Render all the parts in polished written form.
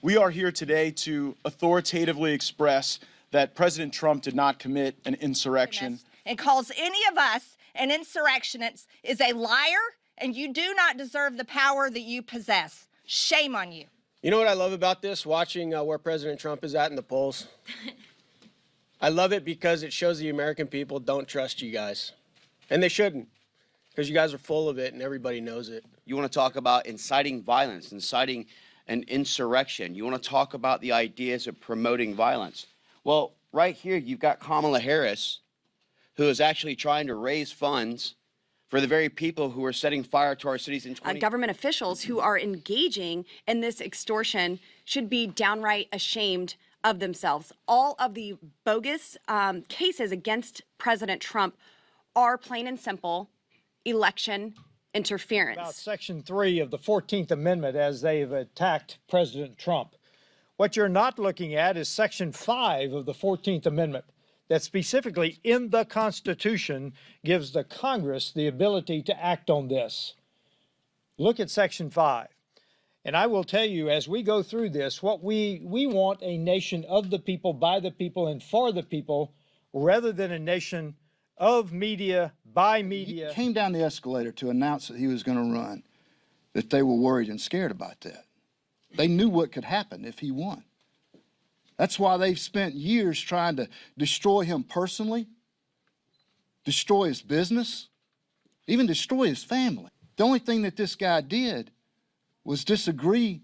We are here today to authoritatively express that President Trump did not commit an insurrection. And calls any of us an insurrectionist is a liar, and you do not deserve the power that you possess. Shame on you. You know what I love about this, watching where President Trump is at in the polls? I love it because it shows the American people don't trust you guys. And they shouldn't, because you guys are full of it and everybody knows it. You want to talk about inciting violence, inciting an insurrection. You want to talk about the ideas of promoting violence. Well, right here, you've got Kamala Harris, who is actually trying to raise funds for the very people who are setting fire to our cities in 20... Government officials who are engaging in this extortion should be downright ashamed of themselves. All of the bogus cases against President Trump are plain and simple election interference. About Section 3 of the 14th Amendment as they've attacked President Trump. What you're not looking at is Section 5 of the 14th Amendment that specifically in the Constitution gives the Congress the ability to act on this. Look at Section 5. And I will tell you, as we go through this, what we want a nation of the people, by the people, and for the people, rather than a nation of media, by media. He came down the escalator to announce that he was going to run, that they were worried and scared about that. They knew what could happen if he won. That's why they've spent years trying to destroy him personally, destroy his business, even destroy his family. The only thing that this guy did was disagree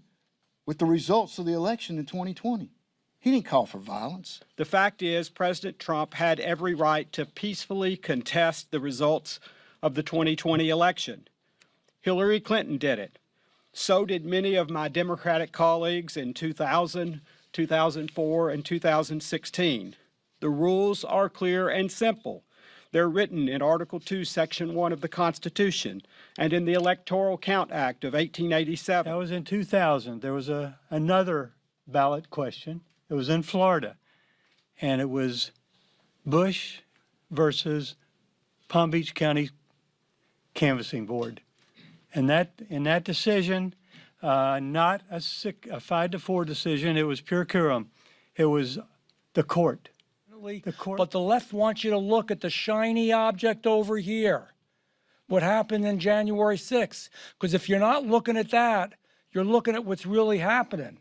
with the results of the election in 2020. He didn't call for violence. The fact is, President Trump had every right to peacefully contest the results of the 2020 election. Hillary Clinton did it. So did many of my Democratic colleagues in 2000, 2004, and 2016. The rules are clear and simple. They're written in Article 2, Section 1 of the Constitution and in the Electoral Count Act of 1887. That was in 2000. There was another ballot question. It was in Florida, and it was Bush versus Palm Beach County Canvassing Board. And in that decision, not a 5-4 decision, it was per curiam. It was the court. But the left wants you to look at the shiny object over here, what happened in January 6th. Because if you're not looking at that, you're looking at what's really happening.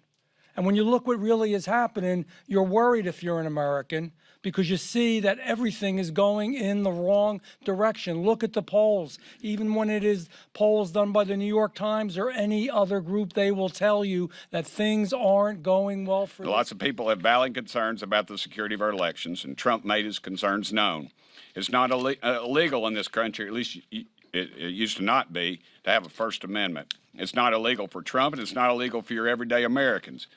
And when you look what really is happening, you're worried if you're an American because you see that everything is going in the wrong direction. Look at the polls. Even when it is polls done by the New York Times or any other group, they will tell you that things aren't going well for Lots of people have valid concerns about the security of our elections, and Trump made his concerns known. It's not illegal in this country, at least it used to not be, to have a First Amendment. It's not illegal for Trump, and it's not illegal for your everyday Americans.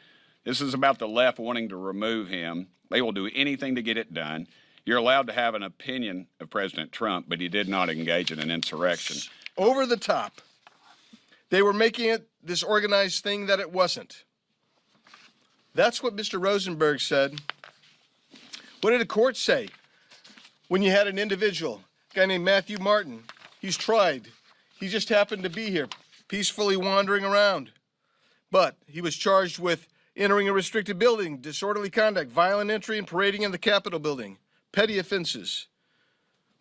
This is about the left wanting to remove him. They will do anything to get it done. You're allowed to have an opinion of President Trump, but he did not engage in an insurrection. Over the top. They were making it this organized thing that it wasn't. That's what Mr. Rosenberg said. What did the court say when you had an individual, a guy named Matthew Martin? He's tried. He just happened to be here, peacefully wandering around. But he was charged with entering a restricted building, disorderly conduct, violent entry, and parading in the Capitol building. Petty offenses.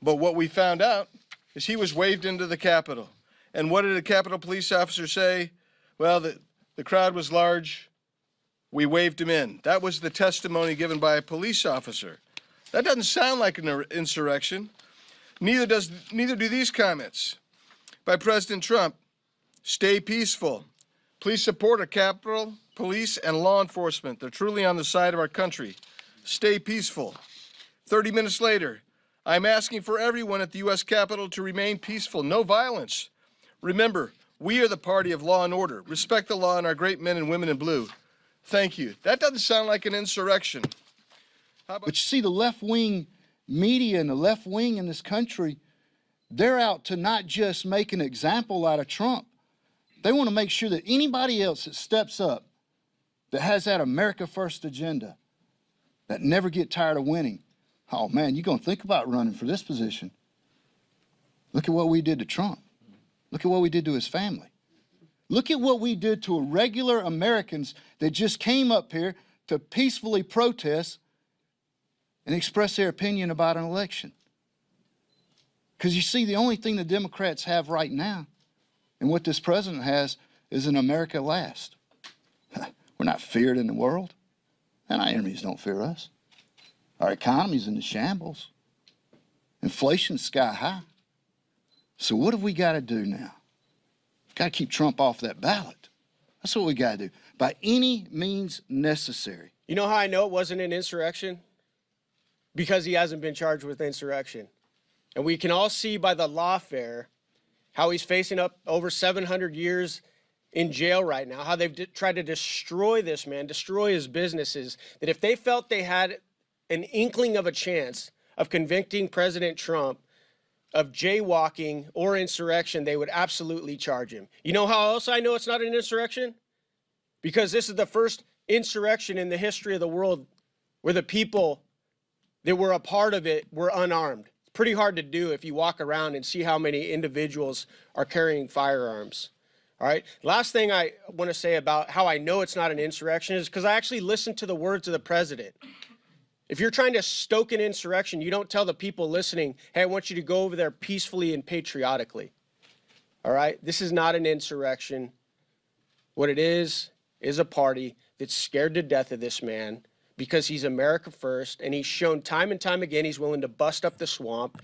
But what we found out is he was waved into the Capitol. And what did a Capitol police officer say? Well, the crowd was large. We waved him in. That was the testimony given by a police officer. That doesn't sound like an insurrection. Neither do these comments by President Trump. Stay peaceful. Please support our Capitol Police and law enforcement. They're truly on the side of our country. Stay peaceful. 30 minutes later, I'm asking for everyone at the U.S. Capitol to remain peaceful. No violence. Remember, we are the party of law and order. Respect the law and our great men and women in blue. Thank you. That doesn't sound like an insurrection. But you see, the left-wing media and the left wing in this country, they're out to not just make an example out of Trump. They want to make sure that anybody else that steps up, that has that America First agenda, that never get tired of winning, oh man, you're going to think about running for this position. Look at what we did to Trump. Look at what we did to his family. Look at what we did to regular Americans that just came up here to peacefully protest and express their opinion about an election. Because you see, the only thing the Democrats have right now and what this president has is an America last. We're not feared in the world, and our enemies don't fear us. Our economy's in the shambles. Inflation's sky high. So what have we got to do now? Got to keep Trump off that ballot. That's what we got to do, by any means necessary. You know how I know it wasn't an insurrection? Because he hasn't been charged with insurrection. And we can all see by the lawfare how he's facing up over 700 years in jail right now, how they've tried to destroy this man, destroy his businesses, that if they felt they had an inkling of a chance of convicting President Trump of jaywalking or insurrection, they would absolutely charge him. You know how else I know it's not an insurrection? Because this is the first insurrection in the history of the world where the people that were a part of it were unarmed. It's pretty hard to do if you walk around and see how many individuals are carrying firearms. All right. Last thing I want to say about how I know it's not an insurrection is because I actually listened to the words of the president. If you're trying to stoke an insurrection, you don't tell the people listening, hey, I want you to go over there peacefully and patriotically. All right? This is not an insurrection. What it is a party that's scared to death of this man because he's America first, and he's shown time and time again he's willing to bust up the swamp,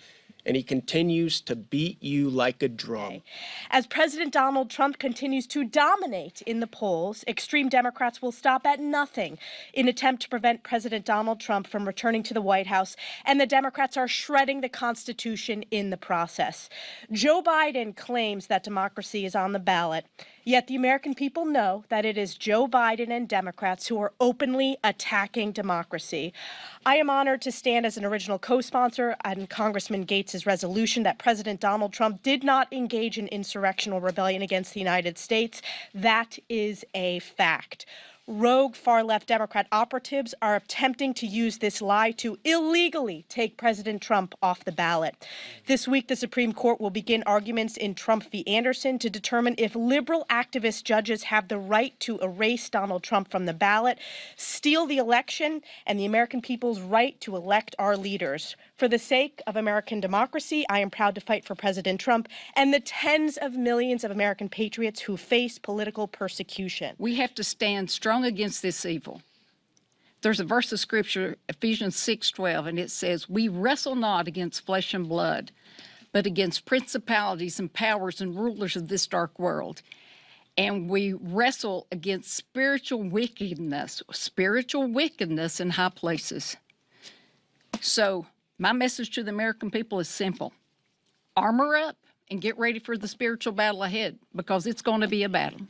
and he continues to beat you like a drum. As President Donald Trump continues to dominate in the polls, extreme Democrats will stop at nothing in attempt to prevent President Donald Trump from returning to the White House, and the Democrats are shredding the Constitution in the process. Joe Biden claims that democracy is on the ballot, yet the American people know that it is Joe Biden and Democrats who are openly attacking democracy. I am honored to stand as an original co-sponsor on Congressman Gates' resolution that President Donald Trump did not engage in insurrection or rebellion against the United States. That is a fact. Rogue far-left Democrat operatives are attempting to use this lie to illegally take President Trump off the ballot. This week, the Supreme Court will begin arguments in Trump v. Anderson to determine if liberal activist judges have the right to erase Donald Trump from the ballot, steal the election, and the American people's right to elect our leaders. For the sake of American democracy, I am proud to fight for President Trump and the tens of millions of American patriots who face political persecution. We have to stand strong against this evil. There's a verse of scripture, Ephesians 6:12, and it says, "We wrestle not against flesh and blood, but against principalities and powers and rulers of this dark world." And we wrestle against spiritual wickedness in high places. So my message to the American people is simple. Armor up and get ready for the spiritual battle ahead, because it's going to be a battle.